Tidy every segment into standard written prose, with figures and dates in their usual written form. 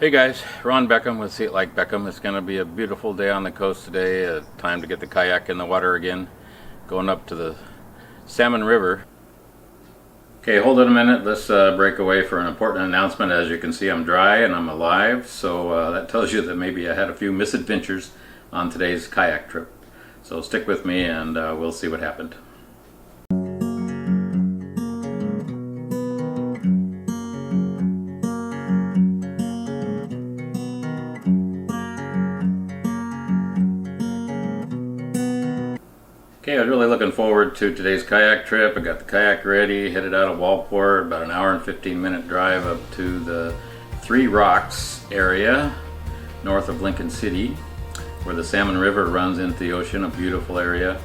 Hey guys, Ron Beckham with See It Like Beckham. It's going to be a beautiful day on the coast today. Time to get the kayak in the water again. Going up to the Salmon River. Okay, hold it a minute. Let's break away for an important announcement. As you can see, I'm dry and I'm alive. So that tells you that maybe I had a few misadventures on today's kayak trip. So stick with me and we'll see what happened. Okay, I was really looking forward to today's kayak trip. I got the kayak ready, headed out of Walport, about an hour and 15-minute drive up to the Three Rocks area north of Lincoln City, where the Salmon River runs into the ocean, a beautiful area.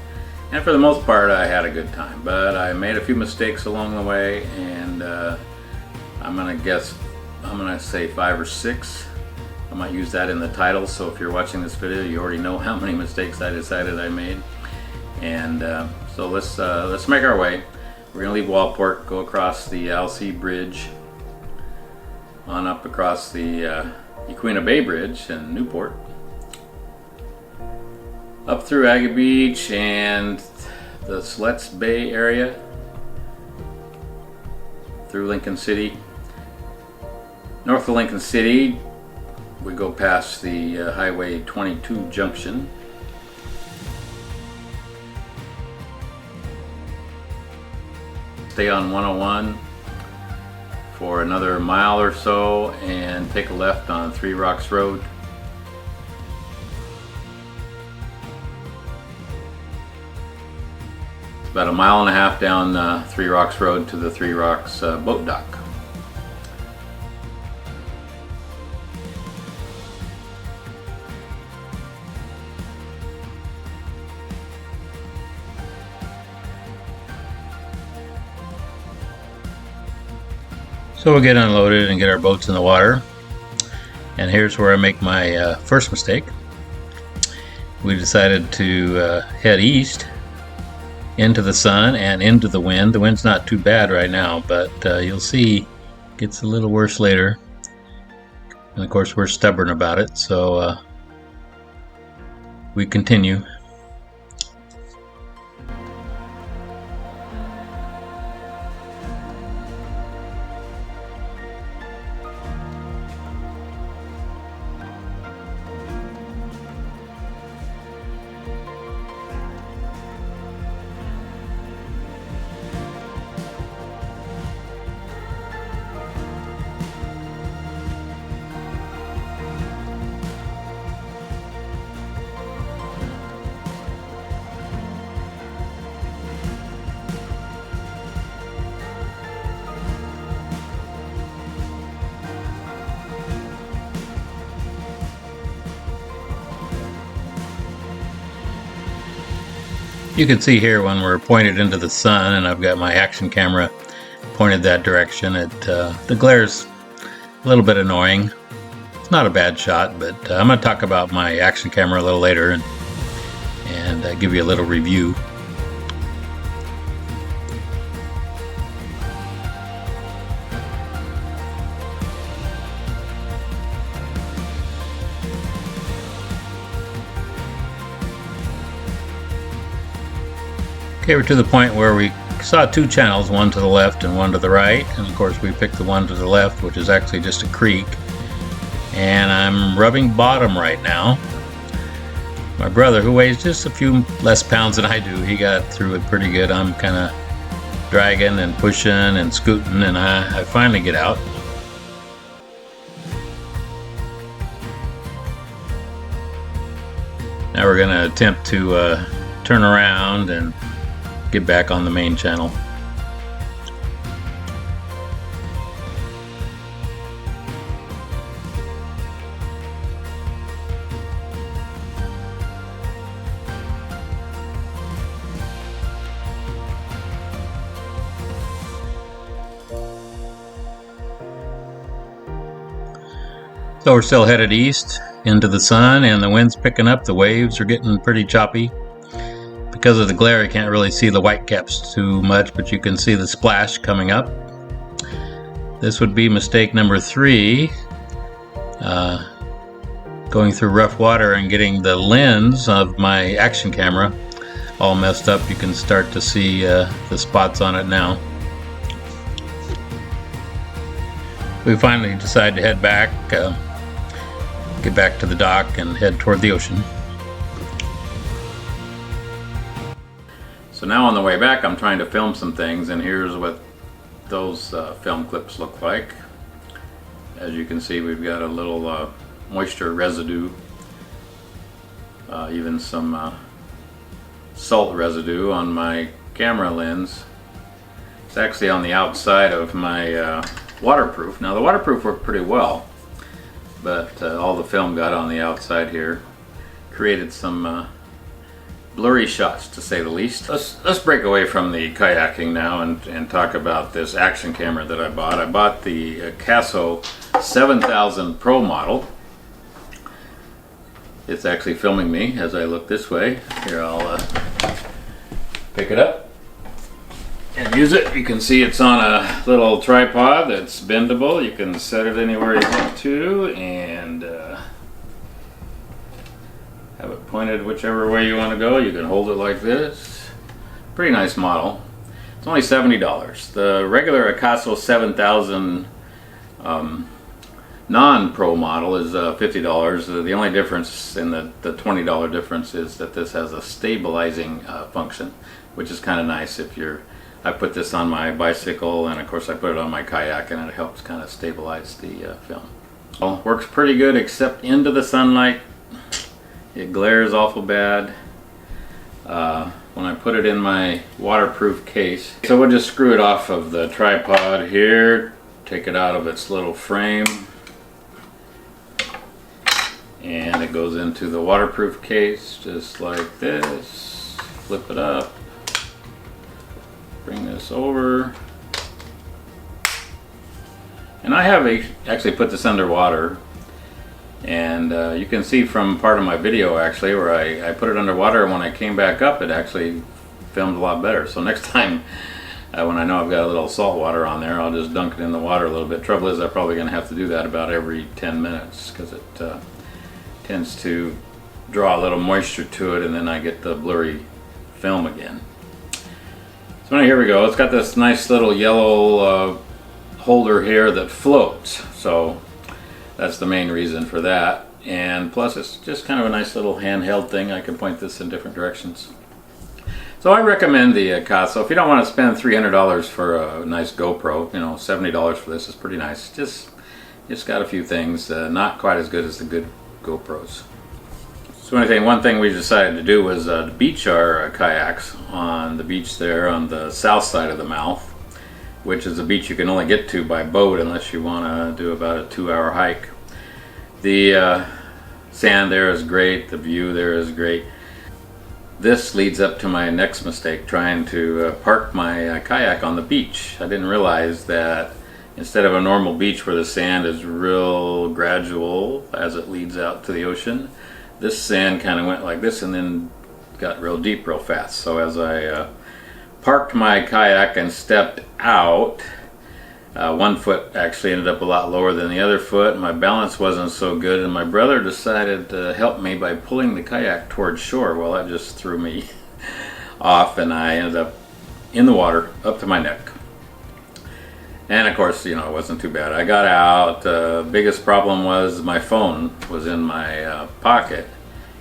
And for the most part, I had a good time, but I made a few mistakes along the way, and I'm gonna say 5 or 6. I might use that in the title, so if you're watching this video, you already know how many mistakes I decided I made. And so let's make our way. We're gonna leave Walport, go across the LC Bridge, on up across the Equina Bay Bridge in Newport, up through Aggie Beach and the Slets Bay area, through Lincoln City. North of Lincoln City, we go past the Highway 22 junction. Stay on 101 for another mile or so and take a left on Three Rocks Road. It's about a mile and a half down Three Rocks Road to the Three Rocks boat dock. So we'll get unloaded and get our boats in the water. And here's where I make my first mistake. We decided to head east into the sun and into the wind. The wind's not too bad right now, but you'll see it gets a little worse later. And of course we're stubborn about it, so we continue. You can see here when we're pointed into the sun, and I've got my action camera pointed that direction. The glare's a little bit annoying. It's not a bad shot, but I'm going to talk about my action camera a little later and give you a little review. Okay, we're to the point where we saw 2 channels, one to the left and one to the right, and of course we picked the one to the left, which is actually just a creek. And I'm rubbing bottom right now. My brother, who weighs just a few less pounds than I do, he got through it pretty good. I'm kind of dragging and pushing and scooting, and I finally get out. Now we're going to attempt to turn around and get back on the main channel. So we're still headed east into the sun, and the wind's picking up. The waves are getting pretty choppy. Because of the glare, I can't really see the white caps too much, but you can see the splash coming up. This would be mistake number 3. going through rough water and getting the lens of my action camera all messed up. You can start to see the spots on it now. We finally decided to head back, get back to the dock and head toward the ocean. So now on the way back I'm trying to film some things, and here's what those film clips look like. As you can see, we've got a little moisture residue, even some salt residue on my camera lens. It's actually on the outside of my waterproof. Now the waterproof worked pretty well, but all the film got on the outside here. Created some blurry shots, to say the least. Let's break away from the kayaking now and talk about this action camera that I bought. I bought the Akaso 7000 Pro model. It's actually filming me as I look this way. Here, I'll pick it up and use it. You can see it's on a little tripod that's bendable. You can set it anywhere you want to and have it pointed whichever way you want to go. You can hold it like this. Pretty nice model. It's only $70. The regular Akaso 7000 non-pro model is $50. The only difference in the $20 difference is that this has a stabilizing function, which is kind of nice if you're. I put this on my bicycle, and of course I put it on my kayak, and it helps kind of stabilize the film. Well, works pretty good except into the sunlight. It glares awful bad when I put it in my waterproof case. So we'll just screw it off of the tripod here, take it out of its little frame, and it goes into the waterproof case just like this. Flip it up, bring this over, and I have actually put this underwater. And you can see from part of my video actually where I put it underwater, and when I came back up it actually filmed a lot better. So next time when I know I've got a little salt water on there, I'll just dunk it in the water a little bit. Trouble is I'm probably going to have to do that about every 10 minutes because it tends to draw a little moisture to it, and then I get the blurry film again. So now here we go. It's got this nice little yellow holder here that floats. So that's the main reason for that, and plus it's just kind of a nice little handheld thing. I can point this in different directions. So I recommend the Akaso. If you don't want to spend $300 for a nice GoPro, you know, $70 for this is pretty nice. Just got a few things, not quite as good as the good GoPros. So one thing we decided to do was to beach our kayaks on the beach there on the south side of the mouth, which is a beach you can only get to by boat unless you want to do about a 2-hour hike. The sand there is great, the view there is great. This leads up to my next mistake, trying to park my kayak on the beach. I didn't realize that instead of a normal beach where the sand is real gradual as it leads out to the ocean, this sand kind of went like this and then got real deep real fast. So as I parked my kayak and stepped out, one foot actually ended up a lot lower than the other foot. My balance wasn't so good, and my brother decided to help me by pulling the kayak towards shore. Well, that just threw me off, and I ended up in the water up to my neck. And of course, you know, it wasn't too bad. I got out. The biggest problem was my phone was in my pocket,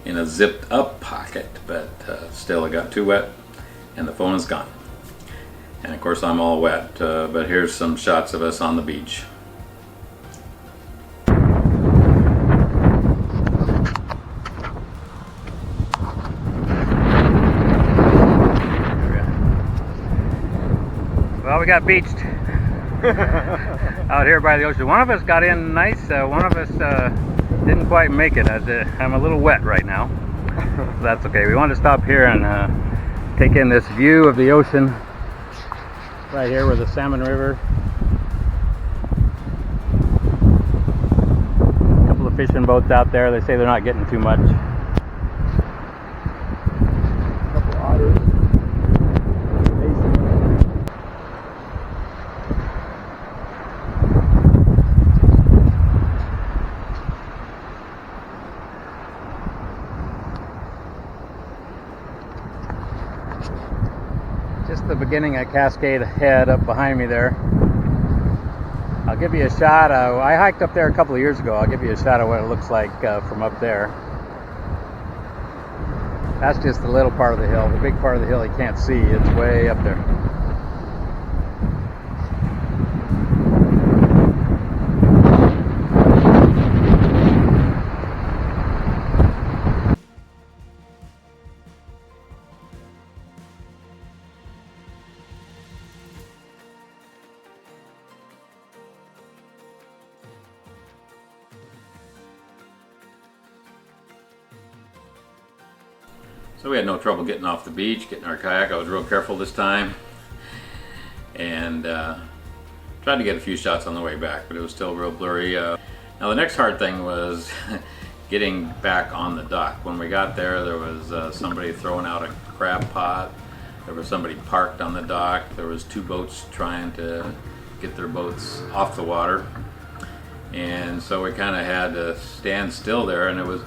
in a zipped up pocket, but still it got too wet and the phone is gone. And of course I'm all wet, but here's some shots of us on the beach. Well, we got beached out here by the ocean. One of us got in nice, one of us didn't quite make it. I'm a little wet right now. So that's okay. We wanted to stop here and take in this view of the ocean right here with the Salmon River. A couple of fishing boats out there. They say they're not getting too much. A couple of otters. beginning at Cascade Head up behind me there. I'll give you a shot. I hiked up there a couple of years ago. I'll give you a shot of what it looks like from up there. That's just the little part of the hill. The big part of the hill you can't see. It's way up there. So we had no trouble getting off the beach, getting our kayak. I was real careful this time, and tried to get a few shots on the way back, but it was still real blurry. Now the next hard thing was getting back on the dock. When we got there, there was somebody throwing out a crab pot. There was somebody parked on the dock. There was 2 boats trying to get their boats off the water, and so we kind of had to stand still there, and it was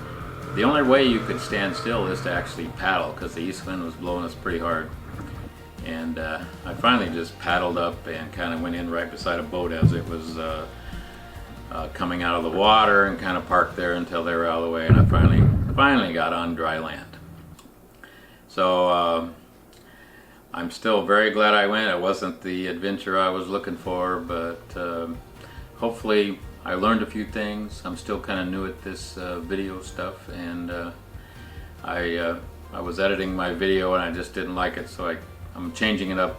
the only way you could stand still is to actually paddle, because the east wind was blowing us pretty hard. And I finally just paddled up and kind of went in right beside a boat as it was coming out of the water, and kind of parked there until they were out of the way, and I finally got on dry land. So I'm still very glad I went. It wasn't the adventure I was looking for, but hopefully I learned a few things. I'm still kind of new at this video stuff, and I was editing my video and I just didn't like it, so I'm changing it up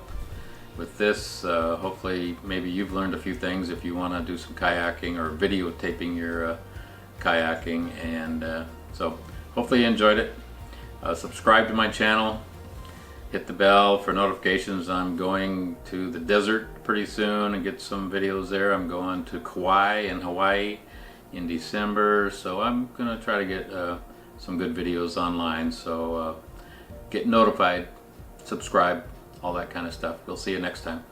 with this. Hopefully maybe you've learned a few things if you want to do some kayaking or videotaping your kayaking, and so hopefully you enjoyed it. Subscribe to my channel. Hit the bell for notifications. I'm going to the desert pretty soon and get some videos there. I'm going to Kauai in Hawaii in December, so I'm gonna try to get some good videos online. So get notified, subscribe, all that kind of stuff. We'll see you next time.